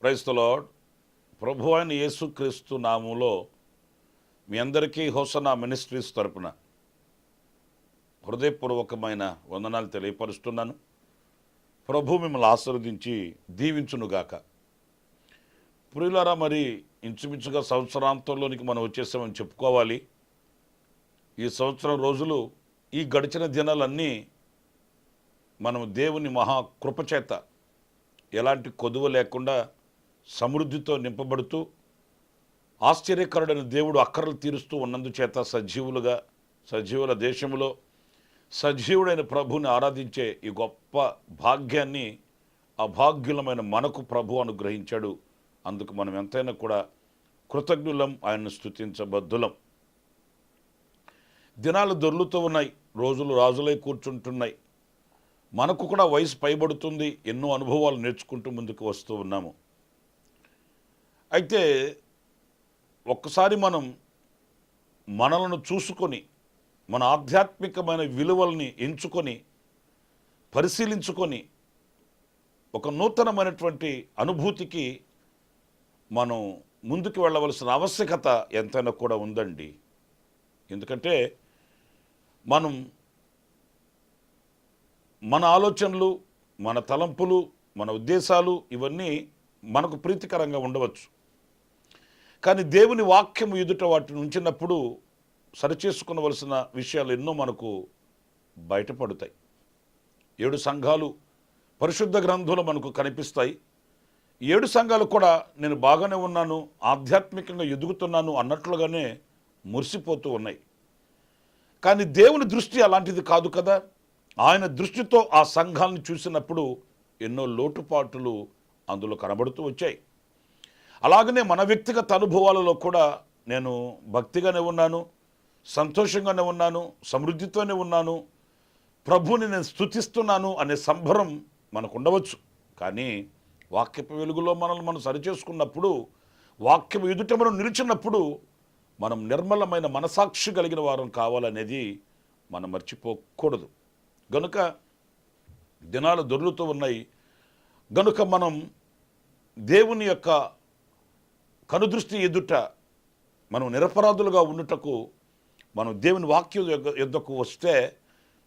Praise the lord. ప్రభు అయిన యేసుక్రీస్తు నామములో మీ అందరికీ హోసన్నా మినిస్ట్రీస్ తరపున హృదయపూర్వకమైన వందనాలు తెలియపరుస్తున్నాను. ప్రభు మిమ్మల్ని ఆశీర్వదించి దీవించునుగాక. ప్రియులారా, మరి ఇంచుమించుగా సంవత్సరాంతంలోనికి మనం వచ్చేసామని చెప్పుకోవాలి. ఈ సంవత్సరం రోజులు, ఈ గడిచిన దినాలన్నీ మనం దేవుని మహాకృపచేత ఎలాంటి కొదువ లేకుండా సమృద్ధితో నింపబడుతూ ఆశ్చర్యకరుడైన దేవుడు అక్కరలు తీరుస్తూ ఉన్నందుచేత సజీవుల దేశంలో సజీవుడైన ప్రభువుని ఆరాధించే ఈ గొప్ప భాగ్యాన్ని అభాగ్యులమైన మనకు ప్రభు అనుగ్రహించాడు. అందుకు మనం ఎంతైనా కూడా కృతజ్ఞులం, ఆయన్ను స్తుతించబద్దులం. దినాలు దొర్లుతూ ఉన్నాయి, రోజులు రాజులై కూర్చుంటున్నాయి. మనకు కూడా వయసు పైబడుతుంది, ఎన్నో అనుభవాలు నేర్చుకుంటూ ముందుకు వస్తూ ఉన్నాము. అయితే ఒక్కసారి మనం మనలను చూసుకొని, మన ఆధ్యాత్మికమైన విలువల్ని ఎంచుకొని పరిశీలించుకొని ఒక నూతనమైనటువంటి అనుభూతికి మనం ముందుకు వెళ్ళవలసిన ఆవశ్యకత ఎంతైనా కూడా ఉందండి. ఎందుకంటే మనం మన ఆలోచనలు, మన తలంపులు, మన ఉద్దేశాలు ఇవన్నీ మనకు ప్రీతికరంగా ఉండవచ్చు. కానీ దేవుని వాక్యము ఎదుట వాటిని ఉంచినప్పుడు సరిచేసుకునవలసిన విషయాలు ఎన్నో మనకు బయటపడతాయి. 7 సంఘాలు పరిశుద్ధ గ్రంథంలో మనకు కనిపిస్తాయి. 7 సంఘాలు కూడా నేను బాగానే ఉన్నాను, ఆధ్యాత్మికంగా ఎదుగుతున్నాను అన్నట్లుగానే మురిసిపోతూ ఉన్నాయి. కానీ దేవుని దృష్టి అలాంటిది కాదు కదా. ఆయన దృష్టితో ఆ సంఘాలను చూసినప్పుడు ఎన్నో లోటుపాట్లు అందులో కనబడుతూ వచ్చాయి. అలాగనే మన వ్యక్తిగత అనుభవాలలో కూడా నేను భక్తిగానే ఉన్నాను, సంతోషంగానే ఉన్నాను, సమృద్ధితోనే ఉన్నాను, ప్రభువుని నేను స్తుతిస్తున్నాను అనే సంభరం మనకు ఉండవచ్చు. కానీ వాక్యపు వెలుగులో మనల్ని మనం సరిచేసుకున్నప్పుడు, వాక్యం ఎదుట మనం నిలిచినప్పుడు మనం నిర్మలమైన మనసాక్షి కలిగిన వారం కావాలనేది మనం మర్చిపోకూడదు. గనుక దినాలు దొర్లుతూ ఉన్నాయి. గనుక మనం దేవుని యొక్క కనుదృష్టి ఎదుట మనం నిరపరాధులుగా ఉండుటకు మనం దేవుని వాక్యం యొద్దకు వస్తే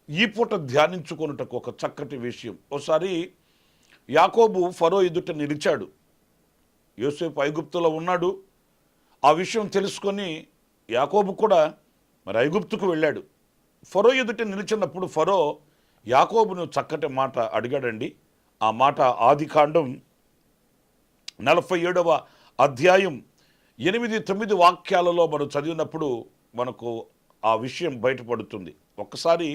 ఈ పూట ధ్యానించుకొనుటకు ఒక చక్కటి విషయం. ఒకసారి యాకోబు ఫరో ఎదుట నిలిచాడు. యోసేపు ఐగుప్తులో ఉన్నాడు. ఆ విషయం తెలుసుకొని యాకోబు కూడా మరి ఐగుప్తుకు వెళ్ళాడు. ఫరో ఎదుట నిలిచినప్పుడు ఫరో యాకోబును చక్కటి మాట అడిగాడండి. ఆ మాట ఆదికాండం 47వ అధ్యాయం 8-9 వాక్యాలలో మనం చదివినప్పుడు మనకు ఆ విషయం బయటపడుతుంది. ఒక్కసారి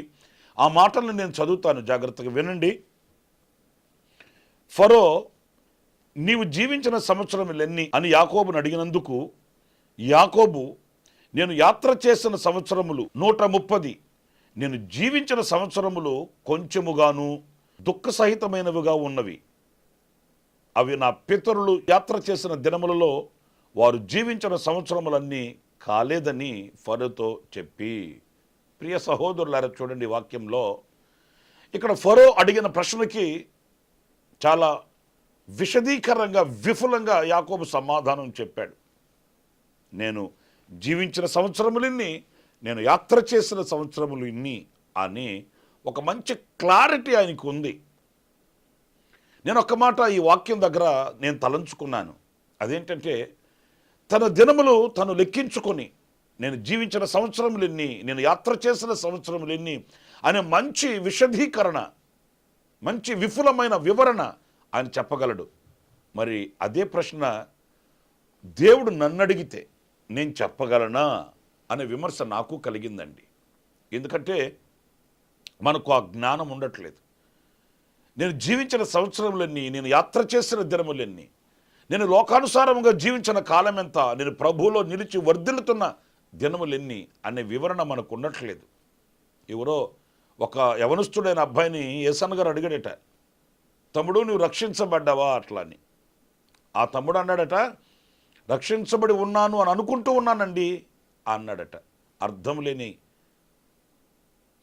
ఆ మాటలను నేను చదువుతాను, జాగ్రత్తగా వినండి. ఫరో, నీవు జీవించిన సంవత్సరములెన్ని అని యాకోబును అడిగినందుకు యాకోబు, నేను యాత్ర చేసిన సంవత్సరములు 130, నేను జీవించిన సంవత్సరములు కొంచెముగాను దుఃఖసహితమైనవిగా ఉన్నవి. అవి నా పితరులు యాత్ర చేసిన దినములలో వారు జీవించిన సంవత్సరములన్నీ కాలేదని ఫరోతో చెప్పి. ప్రియ సహోదరులారా, చూడండి వాక్యంలో ఇక్కడ ఫరో అడిగిన ప్రశ్నకి చాలా విశదీకరంగా, విఫులంగా యాకోబు సమాధానం చెప్పాడు. నేను జీవించిన సంవత్సరములిన్ని, నేను యాత్ర చేసిన సంవత్సరములు ఇన్ని అని ఒక మంచి క్లారిటీ ఆయనకు ఉంది. నేను ఒక్క మాట ఈ వాక్యం దగ్గర నేను తలంచుకున్నాను. అదేంటంటే, తన దినములు తను లెక్కించుకొని నేను జీవించిన సంవత్సరములు ఎన్ని, నేను యాత్ర చేసిన సంవత్సరములు ఎన్ని అనే మంచి విశదీకరణ, మంచి విఫులమైన వివరణ ఆయన చెప్పగలడు. మరి అదే ప్రశ్న దేవుడు నన్ను అడిగితే నేను చెప్పగలనా అనే విమర్శ నాకు కలిగిందండి. ఎందుకంటే మనకు ఆ జ్ఞానం ఉండట్లేదు. నేను జీవించిన సంవత్సరములన్నీ, నేను యాత్ర చేసిన దినములన్నీ, నేను లోకానుసారంగా జీవించిన కాలం ఎంత, నేను ప్రభువులో నిలిచి వర్ధిల్లుతున్న దినములెన్ని అనే వివరణ మనకు ఉండట్లేదు. ఎవరో ఒక యవనస్తుడైన అబ్బాయిని యేసన్న గారు అడిగాడట, తమ్ముడు నువ్వు రక్షించబడ్డావా అట్లా అని. ఆ తమ్ముడు అన్నాడట, రక్షించబడి ఉన్నాను అని అనుకుంటూ ఉన్నానండి అన్నాడట. అర్థం లేని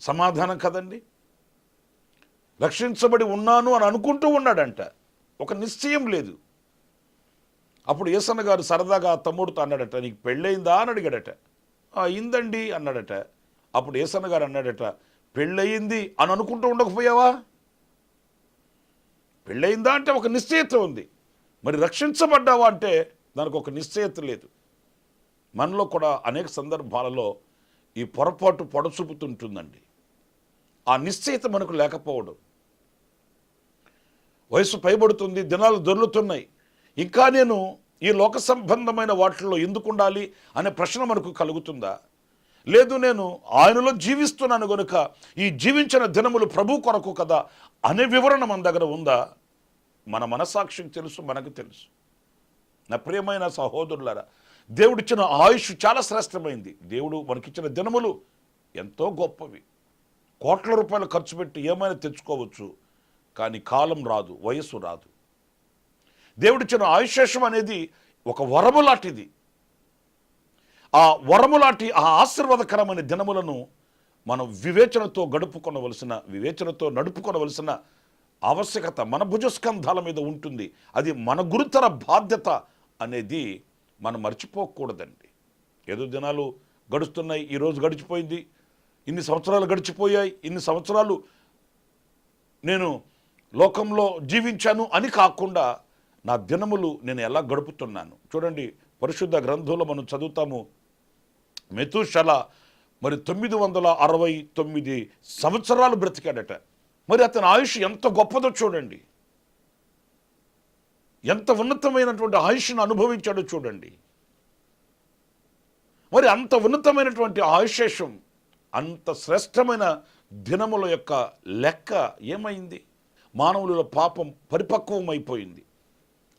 సమాధానం కదండి. రక్షించబడి ఉన్నాను అని అనుకుంటూ ఉన్నాడంట, ఒక నిశ్చయం లేదు. అప్పుడు యేసన్న గారు సరదాగా ఆ తమ్ముడితో అన్నాడట, నీకు పెళ్ళయిందా అని అడిగాడట. అయిందండి అన్నాడట. అప్పుడు యేసన్న గారు అన్నాడట, పెళ్ళయింది అని అనుకుంటూ ఉండకపోయావా? పెళ్ళయిందా అంటే ఒక నిశ్చయత ఉంది, మరి రక్షించబడ్డావా అంటే దానికి ఒక నిశ్చయత లేదు. మనలో కూడా అనేక సందర్భాలలో ఈ పొరపాటు పొడచూపుతుంటుందండి. ఆ నిశ్చయత మనకు లేకపోవడం. వయసు పైబడుతుంది, దినాలు దొర్లుతున్నాయి, ఇంకా నేను ఈ లోక సంబంధమైన వాటిల్లో ఎందుకు ఉండాలి అనే ప్రశ్న మనకు కలుగుతుందా? లేదు, నేను ఆయనలో జీవిస్తున్నాను గనుక ఈ జీవించిన దినములు ప్రభు కొరకు కదా అనే వివరణ మన దగ్గర ఉందా? మన మనసాక్షికి తెలుసు, మనకు తెలుసు. నా ప్రియమైన సహోదరులారా, దేవుడిచ్చిన ఆయుష్ చాలా శ్రేష్టమైంది. దేవుడు మనకిచ్చిన దినములు ఎంతో గొప్పవి. కోట్ల రూపాయలు ఖర్చు పెట్టి ఏమైనా తెచ్చుకోవచ్చు, కానీ కాలం రాదు, వయస్సు రాదు. దేవుడిచ్చిన ఆయుషేషం అనేది ఒక వరము లాంటిది. ఆ వరము లాంటి ఆ ఆశీర్వాదకరమైన దినములను మనం వివేచనతో నడుపుకొనవలసిన ఆవశ్యకత మన భుజస్కంధాల మీద ఉంటుంది. అది మన గురుతర బాధ్యత అనేది మనం మర్చిపోకూడదండి. ఏదో దినాలు గడుస్తున్నాయి, ఈరోజు గడిచిపోయింది, ఇన్ని సంవత్సరాలు గడిచిపోయాయి, ఇన్ని సంవత్సరాలు నేను లోకంలో జీవించాను అని కాకుండా నా దినములు నేను ఎలా గడుపుతున్నాను చూడండి. పరిశుద్ధ గ్రంథంలో మనం చదువుతాము, మెతూషల మరి 969 సంవత్సరాలు బ్రతికాడట. మరి అతని ఆయుష్ ఎంత గొప్పదో చూడండి, ఎంత ఉన్నతమైనటువంటి ఆయుష్ను అనుభవించాడో చూడండి. మరి అంత ఉన్నతమైనటువంటి ఆయుషేషం, అంత శ్రేష్టమైన దినముల యొక్క లెక్క ఏమైంది? మానవుల పాపం పరిపక్వమైపోయింది.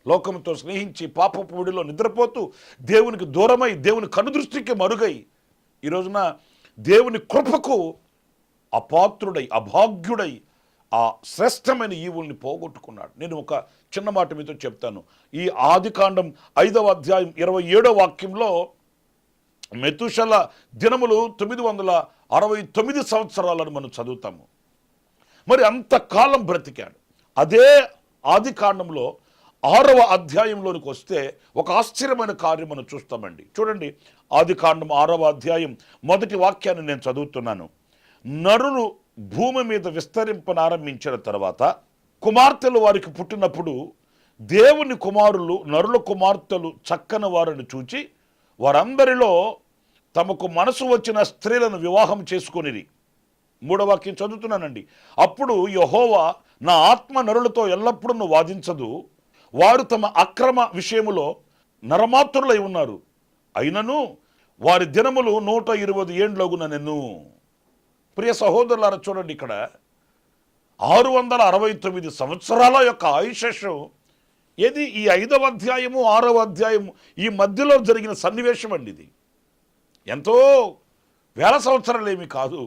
లోకంతో స్నేహించి పాపపు ఒడిలో నిద్రపోతూ దేవునికి దూరమై, దేవుని కనుదృష్టికి మరుగై, ఈ రోజున దేవుని కృపకు అపాత్రుడై, అభాగ్యుడై ఆ శ్రేష్టమైన ఈవుల్ని పోగొట్టుకున్నాడు. నేను ఒక చిన్న మాట మీతో చెప్తాను. ఈ ఆదికాండం 5వ అధ్యాయం 27వ వాక్యంలో మెతూషల దినములు 969 సంవత్సరాలను మనం చదువుతాము. మరి అంతకాలం బ్రతికాడు. అదే ఆదికాండంలో 6వ అధ్యాయంలోనికి వస్తే ఒక ఆశ్చర్యమైన కార్యం మనం చూస్తామండి. చూడండి, ఆదికాండం 6వ అధ్యాయం 1వ వాక్యాన్ని నేను చదువుతున్నాను. నరులు భూమి మీద విస్తరింపనారంభించిన తర్వాత కుమార్తెలు వారికి పుట్టినప్పుడు దేవుని కుమారులు నరుల కుమార్తెలు చక్కని వారిని చూచి వారందరిలో తమకు మనసు వచ్చిన స్త్రీలను వివాహం చేసుకొనిరి. 3వ వాక్యం చదువుతున్నానండి. అప్పుడు యెహోవా, నా ఆత్మ నరులతో ఎల్లప్పుడూ వాదించదు, వారు తమ అక్రమ విషయములో నరమాతురులై ఉన్నారు, అయినను వారి దినములు 120 ఏండ్లగున నెన్ను. ప్రియ సహోదరులారా, చూడండి, ఇక్కడ 669 సంవత్సరాల యొక్క ఆయుషం ఏది? ఈ 5వ అధ్యాయము 6వ అధ్యాయము ఈ మధ్యలో జరిగిన సన్నివేశం అండి. ఇది ఎంతో వేల సంవత్సరాలు ఏమి కాదు.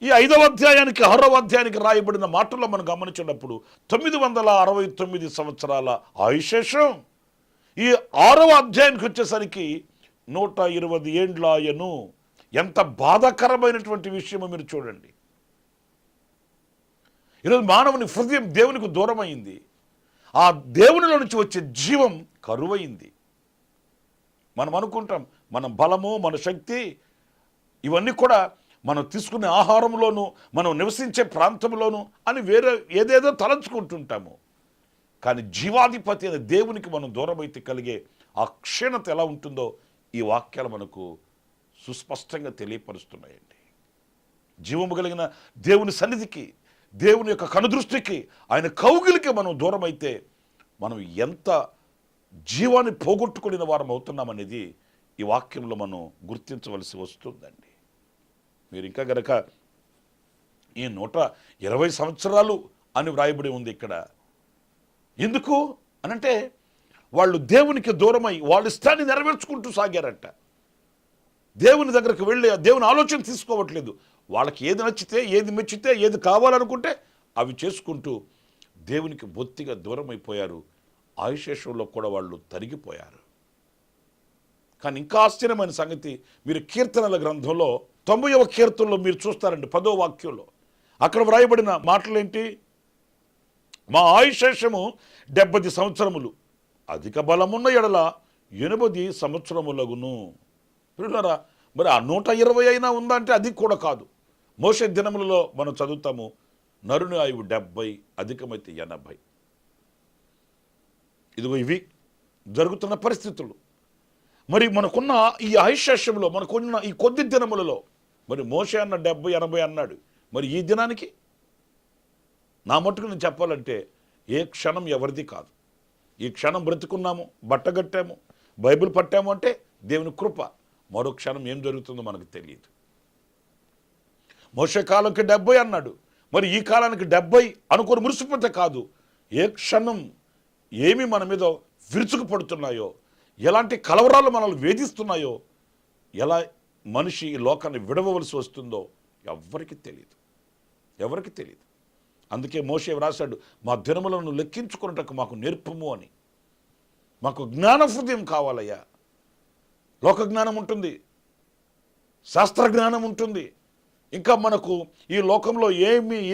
ఈ 5వ అధ్యాయానికి 6వ అధ్యాయానికి రాయబడిన మాటల్లో మనం గమనించినప్పుడు 969 సంవత్సరాల ఆయుషేషం ఈ 6వ అధ్యాయానికి వచ్చేసరికి 120 ఏండ్లాయను. ఎంత బాధాకరమైనటువంటి విషయమో మీరు చూడండి. ఈరోజు మానవుని హృదయం దేవునికి దూరమైంది. ఆ దేవునిలో నుంచి వచ్చే జీవం కరువైంది. మనం అనుకుంటాం మన బలము, మన శక్తి ఇవన్నీ కూడా మనం తీసుకునే ఆహారంలోనూ, మనం నివసించే ప్రాంతంలోనూ అని వేరే ఏదేదో తలంచుకుంటుంటాము. కానీ జీవాధిపతి అనే దేవునికి మనం దూరమైతే కలిగే ఆ క్షీణత ఎలా ఉంటుందో ఈ వాక్యాలు మనకు సుస్పష్టంగా తెలియపరుస్తున్నాయండి. జీవము కలిగిన దేవుని సన్నిధికి, దేవుని యొక్క కనుదృష్టికి, ఆయన కౌగిలికి మనం దూరమైతే మనం ఎంత జీవాన్ని పోగొట్టుకునే వారం అవుతున్నామనేది ఈ వాక్యంలో మనం గుర్తించవలసి వస్తుందండి. మీరు ఇంకా గనక ఈ 120 సంవత్సరాలు అని వ్రాయబడి ఉంది ఇక్కడ. ఎందుకు అనంటే వాళ్ళు దేవునికి దూరమై వాళ్ళ ఇష్టాన్ని నెరవేర్చుకుంటూ సాగారట. దేవుని దగ్గరకు వెళ్ళి దేవుని ఆలోచన తీసుకోవట్లేదు. వాళ్ళకి ఏది నచ్చితే, ఏది మెచ్చితే, ఏది కావాలనుకుంటే అవి చేసుకుంటూ దేవునికి బొత్తిగా దూరం అయిపోయారు. ఆయుషేషంలో కూడా వాళ్ళు తరిగిపోయారు. కానీ ఇంకా ఆశ్చర్యమైన సంగతి, మీరు కీర్తనల గ్రంథంలో 90వ కీర్తనలో మీరు చూస్తారండి, 10వ వాక్యంలో అక్కడ వ్రాయబడిన మాటలేంటి? మా ఆయుషేషము 70 సంవత్సరములు, అధిక బలమున్న ఎడల 80 సంవత్సరములగును. పిల్లరా, మరి ఆ 120 అయినా ఉందా అంటే అది కూడా కాదు. మోషే దినములలో మనం చదువుతాము, నరుని ఆయువు 70, అధికమైతే 80. ఇదిగో ఇవి జరుగుతున్న పరిస్థితులు. మరి మనకున్న ఈ ఆయుష్యంలో, మనకున్న ఈ కొద్ది దినములలో, మరి మోషే అన్న 70, 80 అన్నాడు. మరి ఈ దినానికి నా మట్టుకు నేను చెప్పాలంటే ఏ క్షణం ఎవరిది కాదు. ఈ క్షణం బ్రతుకున్నాము, బట్టగట్టాము, బైబిల్ పట్టాము అంటే దేవుని కృప. మరో క్షణం ఏం జరుగుతుందో మనకు తెలియదు. మోషే కాలంకి 70 అన్నాడు, మరి ఈ కాలానికి 70 అనుకుని మురిసిపోతే కాదు. ఏ క్షణం ఏమి మన మీద విరుచుకుపడుతున్నాయో, ఎలాంటి కలవరాలు మనల్ని వేధిస్తున్నాయో, ఎలా మనిషి ఈ లోకాన్ని విడవవలసి వస్తుందో ఎవరికి తెలియదు, ఎవరికి తెలియదు. అందుకే మోషే వ్రాశాడు, మా దినములను లెక్కించుకున్నటకు మాకు నేర్పము అని. మాకు జ్ఞాన హృదయం కావాలయ్యా. లోక జ్ఞానం ఉంటుంది, శాస్త్ర జ్ఞానం ఉంటుంది, ఇంకా మనకు ఈ లోకంలో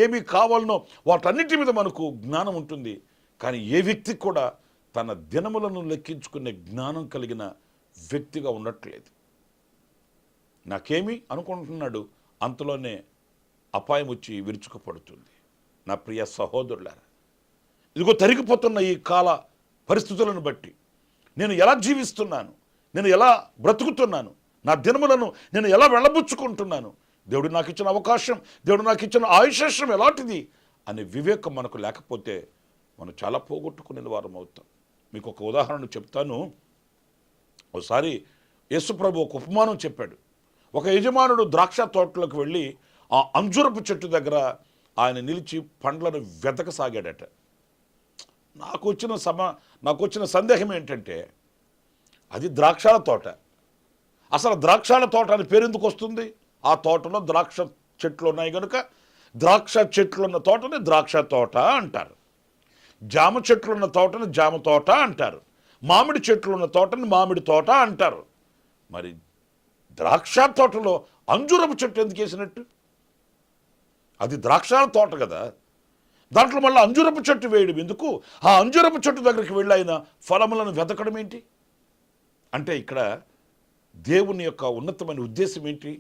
ఏమి కావాలనో వాటన్నిటి మీద మనకు జ్ఞానం ఉంటుంది. కానీ ఏ వ్యక్తి కూడా తన దినములను లెక్కించుకునే జ్ఞానం కలిగిన వ్యక్తిగా ఉండట్లేదు. నాకేమి అనుకుంటున్నాడు, అంతలోనే అపాయం వచ్చి విరుచుకుపడుతుంది. నా ప్రియ సహోదరులారా, ఇదిగో తరిగిపోతున్న ఈ కాల పరిస్థితులను బట్టి నేను ఎలా జీవిస్తున్నాను, నేను ఎలా బ్రతుకుతున్నాను, నా దినములను నేను ఎలా వెళ్ళబుచ్చుకుంటున్నాను, దేవుడు నాకు ఇచ్చిన అవకాశం, దేవుడు నాకు ఇచ్చిన ఆయుష్యం ఎలాంటిది అనే వివేకం మనకు లేకపోతే మనం చాలా పోగొట్టుకునే వారం అవుతాం. మీకు ఒక ఉదాహరణ చెప్తాను. ఒకసారి యేసుప్రభు ఒక ఉపమానం చెప్పాడు. ఒక యజమానుడు ద్రాక్ష తోటలోకి వెళ్ళి ఆ అంజూరపు చెట్టు దగ్గర ఆయన నిలిచి పండ్లను వెతకసాగాడట. నాకు వచ్చిన సందేహం ఏంటంటే, అది ద్రాక్షాల తోట. అసలు ద్రాక్షాల తోట అని పేరు ఎందుకు వస్తుంది? ఆ తోటలో ద్రాక్ష చెట్లు ఉన్నాయి కనుక ద్రాక్ష చెట్లు ఉన్న తోటని ద్రాక్ష తోట అంటారు. జామ చెట్లు ఉన్న తోటని జామ తోట అంటారు. మామిడి చెట్లు ఉన్న తోటని మామిడి తోట అంటారు. మరి ద్రాక్ష తోటలో అంజూరపు చెట్టు ఎందుకు వేసినట్టు? అది ద్రాక్షాల తోట కదా, దాంట్లో మళ్ళీ అంజూరపు చెట్టు వేయడం ఎందుకు? ఆ అంజూరపు చెట్టు దగ్గరికి వెళ్ళి ఆయన ఫలములను వెతకడం ఏంటి? అంటే ఇక్కడ దేవుని యొక్క ఉన్నతమైన ఉద్దేశం ఏంటి?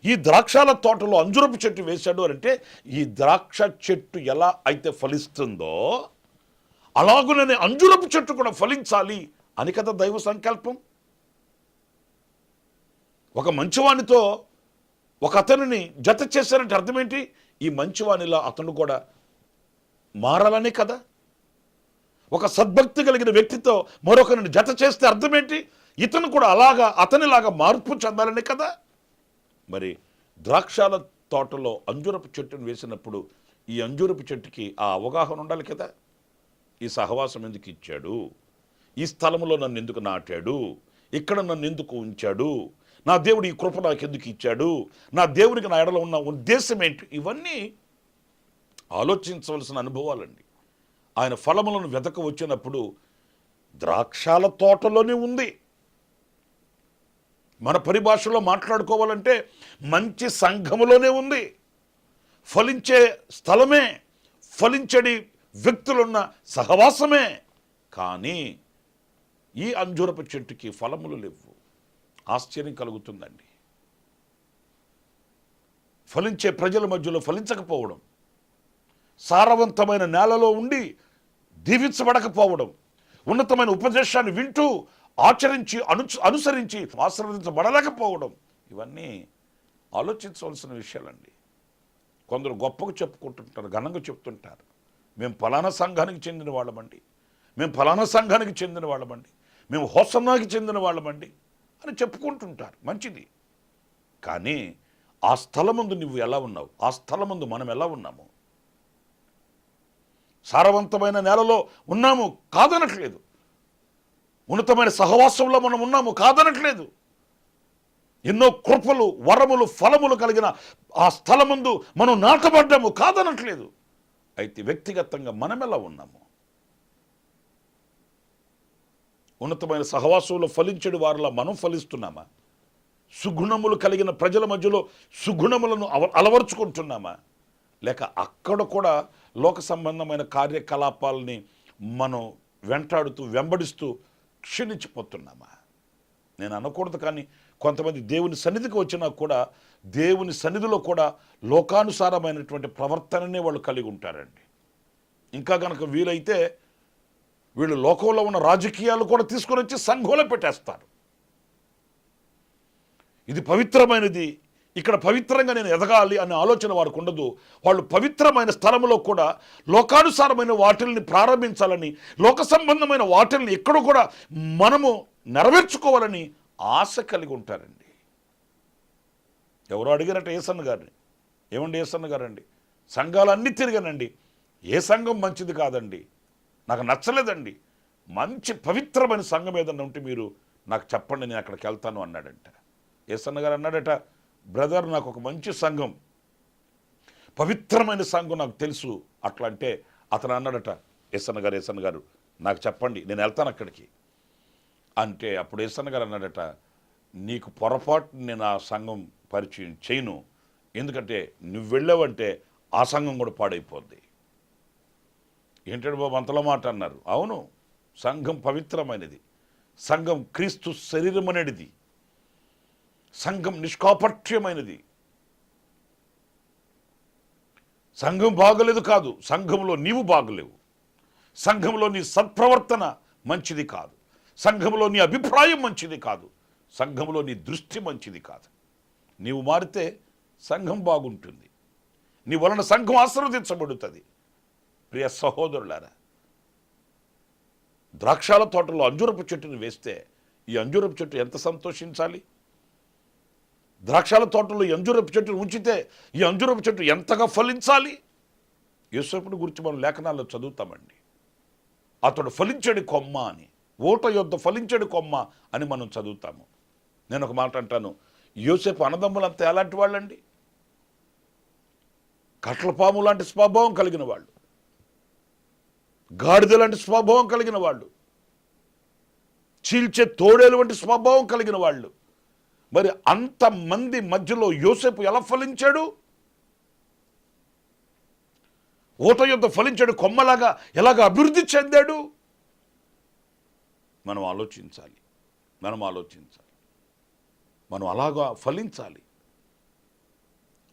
ఈ ద్రాక్షాల తోటలో అంజూరపు చెట్టు వేశాడు అంటే ఈ ద్రాక్ష చెట్టు ఎలా అయితే ఫలిస్తుందో అలాగుననే అంజూరపు చెట్టు కూడా ఫలించాలి అని కదా దైవ సంకల్పం. ఒక మంచివానితో ఒక అతనిని జత చేశారంటే అర్థం ఏంటి? ఈ మంచివానిలా అతను కూడా మారాలనే కదా. ఒక సద్భక్తి కలిగిన వ్యక్తితో మరొకరిని జత చేస్తే అర్థం ఏంటి? ఇతను కూడా అతనిలాగా మార్పు చెందాలనే కదా. మరి ద్రాక్షాల తోటలో అంజూరపు చెట్టును వేసినప్పుడు ఈ అంజూరపు చెట్టుకి ఆ అవగాహన ఉండాలి కదా. ఈ సహవాసం ఎందుకు ఇచ్చాడు, ఈ స్థలంలో నన్ను ఎందుకు నాటాడు, ఇక్కడ నన్ను ఎందుకు ఉంచాడు, నా దేవుడు ఈ కృప నాకు ఎందుకు ఇచ్చాడు, నా దేవునికి నా ఎడలో ఉన్న ఉద్దేశం ఏంటి, ఇవన్నీ ఆలోచించవలసిన అనుభవాలండి. ఆయన ఫలములను వెతక వచ్చినప్పుడు ద్రాక్షాల తోటలోనే ఉంది. మన పరిభాషలో మాట్లాడుకోవాలంటే మంచి సంఘములోనే ఉంది, ఫలించే స్థలమే, ఫలించడి వ్యక్తులున్న సహవాసమే. కానీ ఈ అంజూరపు చెట్టుకి ఫలములు లేవు. ఆశ్చర్యం కలుగుతుందండి. ఫలించే ప్రజల మధ్యలో ఫలించకపోవడం, సారవంతమైన నేలలో ఉండి దీవించబడకపోవడం, ఉన్నతమైన ఉపదేశాన్ని వింటూ ఆచరించి అనుసరించి ఆశీర్వదించబడలేకపోవడం, ఇవన్నీ ఆలోచించవలసిన విషయాలండి. కొందరు గొప్పగా చెప్పుకుంటుంటారు, ఘనంగా చెప్తుంటారు, మేము ఫలానా సంఘానికి చెందిన వాళ్ళమండి, మేము ఫలానా సంఘానికి చెందిన వాళ్ళమండి, మేము హోసన్నాకి చెందిన వాళ్ళమండి అని చెప్పుకుంటుంటారు. మంచిది. కానీ ఆ స్థలమందు నువ్వు ఎలా ఉన్నావు? ఆ స్థలమందు మనం ఎలా ఉన్నాము? సారవంతమైన నేలలో ఉన్నాము కాదనట్లేదు, ఉన్నతమైన సహవాసంలో మనం ఉన్నాము కాదనట్లేదు, ఎన్నో కృపలు, వరములు, ఫలములు కలిగిన ఆ స్థలమందు మనం నాటబడ్డాము కాదనట్లేదు. అయితే వ్యక్తిగతంగా మనం ఎలా ఉన్నాము? ఉన్నతమైన సహవాసంలో ఫలించడు వారిలా మనం ఫలిస్తున్నామా? సుగుణములు కలిగిన ప్రజల మధ్యలో సుగుణములను అలవర్చుకుంటున్నామా? లేక అక్కడ కూడా లోక సంబంధమైన కార్యకలాపాలని మనం వెంటాడుతూ వెంబడిస్తూ క్షీణించిపోతున్నామా? నేను అనకూడదు, కానీ కొంతమంది దేవుని సన్నిధికి వచ్చినా కూడా దేవుని సన్నిధిలో కూడా లోకానుసారమైనటువంటి ప్రవర్తననే వాళ్ళు కలిగి ఉంటారండి. ఇంకా కనుక వీలైతే వీళ్ళు లోకంలో ఉన్న రాజకీయాలు కూడా తీసుకొని వచ్చి సంఘంలో పెట్టేస్తారు. ఇది పవిత్రమైనది, ఇక్కడ పవిత్రంగా నేను ఎదగాలి అనే ఆలోచన వారికి ఉండదు. వాళ్ళు పవిత్రమైన స్థలంలో కూడా లోకానుసారమైన వాటిల్ని ప్రారంభించాలని, లోక సంబంధమైన వాటిల్ని ఎక్కడో కూడా మనము నెరవేర్చుకోవాలని ఆశ కలిగి ఉంటారండి. ఎవరో అడిగారట యేసన్న గారిని, ఏమండి యేసన్న గారండి, సంఘాలన్నీ తిరిగానండి, ఏ సంఘం మంచిది కాదండి, నాకు నచ్చలేదండి, మంచి పవిత్రమైన సంఘం ఏదన్నా ఉంటే మీరు నాకు చెప్పండి, నేను అక్కడికి వెళ్తాను అన్నాడంట. యేసన్న గారు అన్నాడట, బ్రదర్ నాకు ఒక మంచి సంఘం, పవిత్రమైన సంఘం నాకు తెలుసు అట్లా అంటే అతను అన్నాడట, యేసన్న గారు నాకు చెప్పండి, నేను వెళ్తాను అక్కడికి అంటే. అప్పుడు యేసన్న గారు అన్నాడట, నీకు పొరపాటు నేను ఆ సంఘం పరిచయం చేయను, ఎందుకంటే నువ్వు వెళ్ళావంటే ఆ సంఘం కూడా పాడైపోద్ది. ఏంటంటే బాబు అంతలో మాట అన్నారు. అవును, సంఘం పవిత్రమైనది, సంఘం క్రీస్తు శరీరం అనేటిది, సంఘం నిష్కాపట్యమైనది. సంఘం బాగలేదు కాదు, సంఘంలో నీవు బాగలేవు, సంఘంలో నీ సత్ప్రవర్తన మంచిది కాదు, సంఘంలో నీ అభిప్రాయం మంచిది కాదు, సంఘంలో నీ దృష్టి మంచిది కాదు. నీవు మారితే సంఘం బాగుంటుంది, నీ వలన సంఘం ఆశీర్వదించబడుతుంది. ప్రియ సహోదరులారా, ద్రాక్షాల తోటలో అంజూరపు చెట్టును వేస్తే ఈ అంజూరపు చెట్టు ఎంత సంతోషించాలి? ద్రాక్షాల తోటలో ఈ అంజూరపు చెట్టును ఉంచితే ఈ అంజూరపు చెట్టు ఎంతగా ఫలించాలి? యోసేపుని గురించి మనం లేఖనాల్లో చదువుతామండి. అతడు ఫలించడి కొమ్మ అని, ఓట యొద్ద ఫలించడి కొమ్మ అని మనం చదువుతాము. నేను ఒక మాట అంటాను, యోసేపు అన్నదమ్ములంతా ఎలాంటి వాళ్ళండి? కట్లపాము లాంటి స్వభావం కలిగిన వాళ్ళు, గాడిద లాంటి స్వభావం కలిగిన వాళ్ళు, చీల్చే తోడేలు వంటి స్వభావం కలిగిన వాళ్ళు. మరి అంతమంది మధ్యలో యోసేపు ఎలా ఫలించాడు? ఓట యొద్ద ఫలించాడు కొమ్మలాగా ఎలాగ అభివృద్ధి చెందాడు? మనం ఆలోచించాలి, మనం అలాగా ఫలించాలి,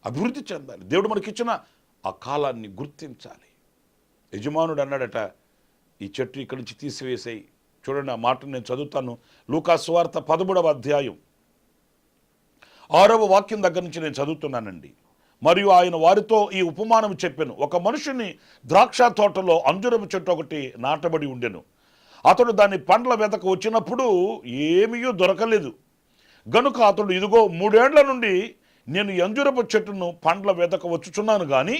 అభివృద్ధి చెందాలి. దేవుడు మనకిచ్చిన ఆ కాలాన్ని గుర్తించాలి. యజమానుడు అన్నాడట, ఈ చెట్టు ఇక్కడి నుంచి తీసివేసేయి. చూడండి, ఆ మాటను నేను చదువుతాను. లూకా సువార్త 13వ అధ్యాయం 6వ వాక్యం దగ్గర నుంచి నేను చదువుతున్నానండి. మరియు ఆయన వారితో ఈ ఉపమానం చెప్పెను. ఒక మనుషుని ద్రాక్ష తోటలో అంజూరపు చెట్టు ఒకటి నాటబడి ఉండెను. అతడు దాని పండ్ల వెతక వచ్చినప్పుడు ఏమీ దొరకలేదు. గనుక అతడు, ఇదిగో 3 ఏండ్ల నుండి నేను అంజూరపు చెట్టును పండ్ల వెతక వచ్చుచున్నాను, కానీ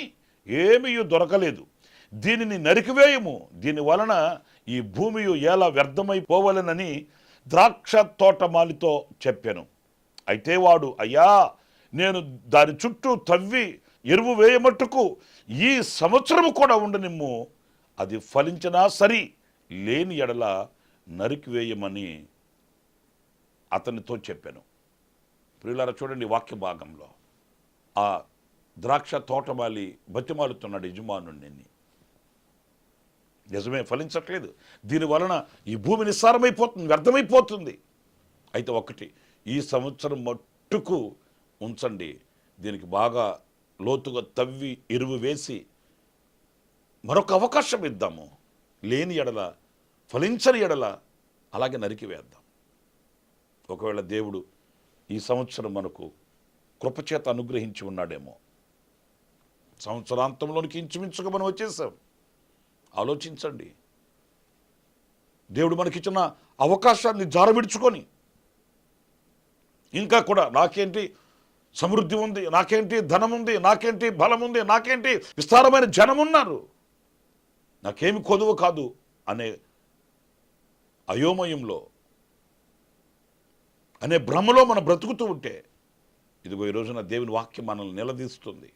ఏమీ దొరకలేదు. దీనిని నరికివేయము, దీని వలన ఈ భూమి ఎలా వ్యర్థమైపోవలెనని ద్రాక్ష తోటమాలితో చెప్పాను. అయితే వాడు, అయ్యా, నేను దాని చుట్టూ తవ్వి ఎరువు వేయమట్టుకు ఈ సంవత్సరము కూడా ఉండనిమ్ము, అది ఫలించినా సరి, లేని ఎడల నరికివేయమని అతనితో చెప్పాను. ప్రియులారా, చూడండి వాక్య భాగంలో ఆ ద్రాక్ష తోటమాలి బతిమాలుతున్నాడు యజమానుడిని. నిజమే, ఫలించట్లేదు, దీని వలన ఈ భూమి నిస్సారమైపోతుంది, వ్యర్థమైపోతుంది. అయితే ఒకటి, ఈ సంవత్సరం మట్టుకు ఉంచండి, దీనికి బాగా లోతుగా తవ్వి ఎరువు వేసి మరొక అవకాశం ఇద్దాము, లేని ఎడల, ఫలించని ఎడల అలాగే నరికివేద్దాం. ఒకవేళ దేవుడు ఈ సంవత్సరం మనకు కృపచేత అనుగ్రహించి ఉన్నాడేమో. సంవత్సరాంతంలోనికి ఇంచుమించుగా మనం వచ్చేసాం. ఆలోచించండి, దేవుడు మనకిచ్చిన అవకాశాన్ని జారవిడుచుకొని ఇంకా కూడా నాకేంటి సమృద్ధి ఉంది, నాకేంటి ధనం ఉంది, నాకేంటి బలం ఉంది, నాకేంటి విస్తారమైన జనం ఉన్నారు, నాకేమి కొదువు కాదు అనే అయోమయంలో, అనే భ్రమలో మనం బ్రతుకుతూ ఉంటే, ఇదిగో ఈ రోజున దేవుని వాక్యం మనల్ని నిలదీస్తుంది.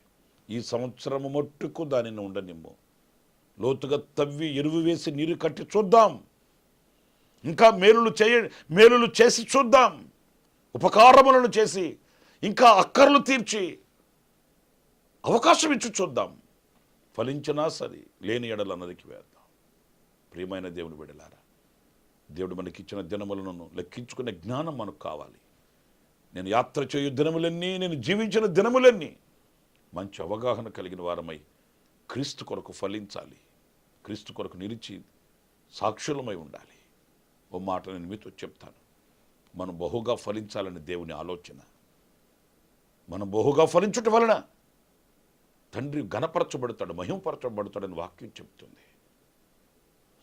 ఈ సంవత్సరము మట్టుకు దానిని ఉండనిమ్ము, లోతుగా తవ్వి ఎరువు వేసి నీరు కట్టి చూద్దాం, ఇంకా మేలులు చేసి చూద్దాం, ఉపకారములను చేసి ఇంకా అక్కర్లు తీర్చి అవకాశం ఇచ్చి చూద్దాం. ఫలించినా సరే, లేని ఎడల నరికి వేద్దాం. ప్రియమైన దేవుని బిడ్డలారా, దేవుడు మనకిచ్చిన దినములను లెక్కించుకునే జ్ఞానం మనకు కావాలి. నేను యాత్ర చేయు దినములన్నీ, నేను జీవించిన దినములన్నీ మంచి అవగాహన కలిగిన వారమై క్రీస్తు కొరకు ఫలించాలి, క్రీస్తు కొరకు నిలిచి సాక్షులమై ఉండాలి. ఓ మాట నేను మీతో చెప్తాను, మనం బహుగా ఫలించాలని దేవుని ఆలోచన. మనం బహుగా ఫలించుట వలన తండ్రి ఘనపరచబడతాడు, మహిమపరచబడతాడని వాక్యం చెప్తుంది.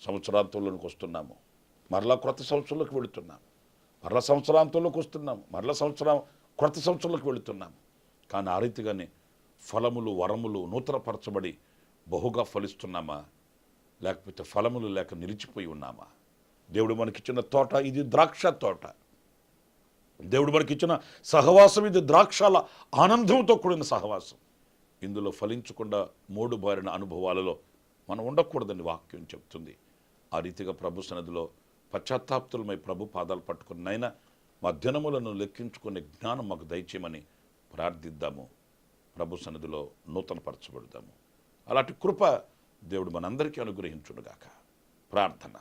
సంవత్సరాంతంలోకి వస్తున్నాము, మరలా క్రొత్త సంవత్సరంలోకి వెళుతున్నాము, మరలా సంవత్సరాంతంలోకి వస్తున్నాము, మరలా క్రొత్త సంవత్సరంలోకి వెళుతున్నాము. కానీ ఆ రీతిగానే ఫలములు వరములు నూతనపరచబడి బహుగా ఫలిస్తున్నామా, లేకపోతే ఫలములు లేక నిలిచిపోయి ఉన్నామా? దేవుడు మనకిచ్చిన తోట ఇది ద్రాక్ష తోట, దేవుడు మనకిచ్చిన సహవాసం ఇది ద్రాక్షల ఆనందంతో కూడిన సహవాసం. ఇందులో ఫలించకుండా మూడు బారిన అనుభవాలలో మనం ఉండకూడదని వాక్యం చెప్తుంది. ఆ రీతిగా ప్రభు సన్నిధిలో పశ్చాత్తాప్తులమై ప్రభు పాదాలు పట్టుకుని, నైనా మా దినములను లెక్కించుకునే జ్ఞానం మాకు దయచేయమని ప్రార్థిద్దాము. ప్రభు సన్నిధిలో నూతనపరచబడదాము. అలాంటి కృప దేవుడు మనందరికీ అనుగ్రహించునుగాక. ప్రార్థన.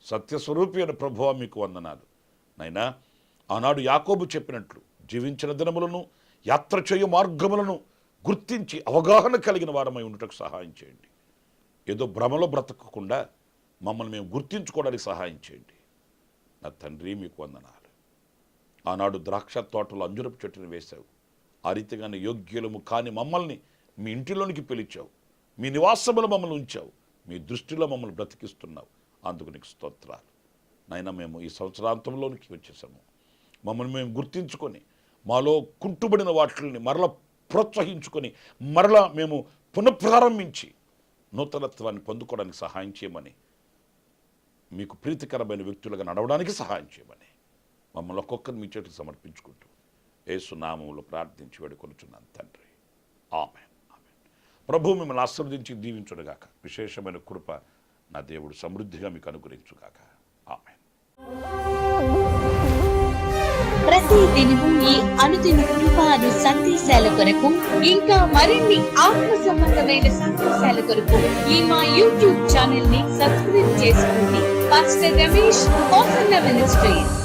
సత్యస్వరూపి అయిన ప్రభువా మీకు వందనాలు. నైనా ఆనాడు యాకోబు చెప్పినట్లు జీవించిన దినములను, యాత్ర చేయు మార్గములను గుర్తించి అవగాహన కలిగిన వారమై ఉండటకు సహాయం చేయండి. ఏదో భ్రమలో బ్రతకకుండా మమ్మల్ని మేము గుర్తించుకోవడానికి సహాయం చేయండి. నా తండ్రి మీకు వందనాలు. ఆనాడు ద్రాక్ష తోటలో అంజురపు చెట్టును వేశావు, ఆ రీతిగానే యోగ్యులము కాని మమ్మల్ని మీ ఇంటిలోనికి పిలిచావు, మీ నివాసములు మమ్మల్ని ఉంచావు, మీ దృష్టిలో మమ్మల్ని బ్రతికిస్తున్నావు. అందుకు నీకు స్తోత్రాలు. నైనా మేము ఈ సంవత్సరాంతంలోనికి వచ్చేసాము. మమ్మల్ని మేము గుర్తించుకొని మాలో కుంటుబడిన వాటిని మరలా ప్రోత్సహించుకొని మరలా మేము పునఃప్రారంభించి నూతనత్వాన్ని పొందుకోవడానికి సహాయం చేయమని, మీకు ప్రీతికరమైన వ్యక్తులుగా నడవడానికి సహాయం చేయమని మమ్మల్ని ఒక్కొక్కరిని మీ చేతికి సమర్పించుకుంటూ యేసు నామములో ప్రార్థించి వేడుకొనుచున్నాను తండ్రి. ఆమేన్. ఆమేన్. ప్రభు మిమ్మల్ని ఆశీర్వదించి దీవించునుగాక. విశేషమైన కృప నా దేవుడు సమృద్ధిగా మీకు అనుగ్రహించుగాక. ఆమేన్. ప్రతి దినము ఈ అనుదిన కృపాను సందేశాల కొరకు, ఇంకా మరిన్ని ఆత్మ సంబంధమైన సందేశాల కొరకు ఈ మా యూట్యూబ్ ఛానల్ ని సబ్స్క్రైబ్ చేసుకోండి. Pastor Ramesh, hosanna ministries.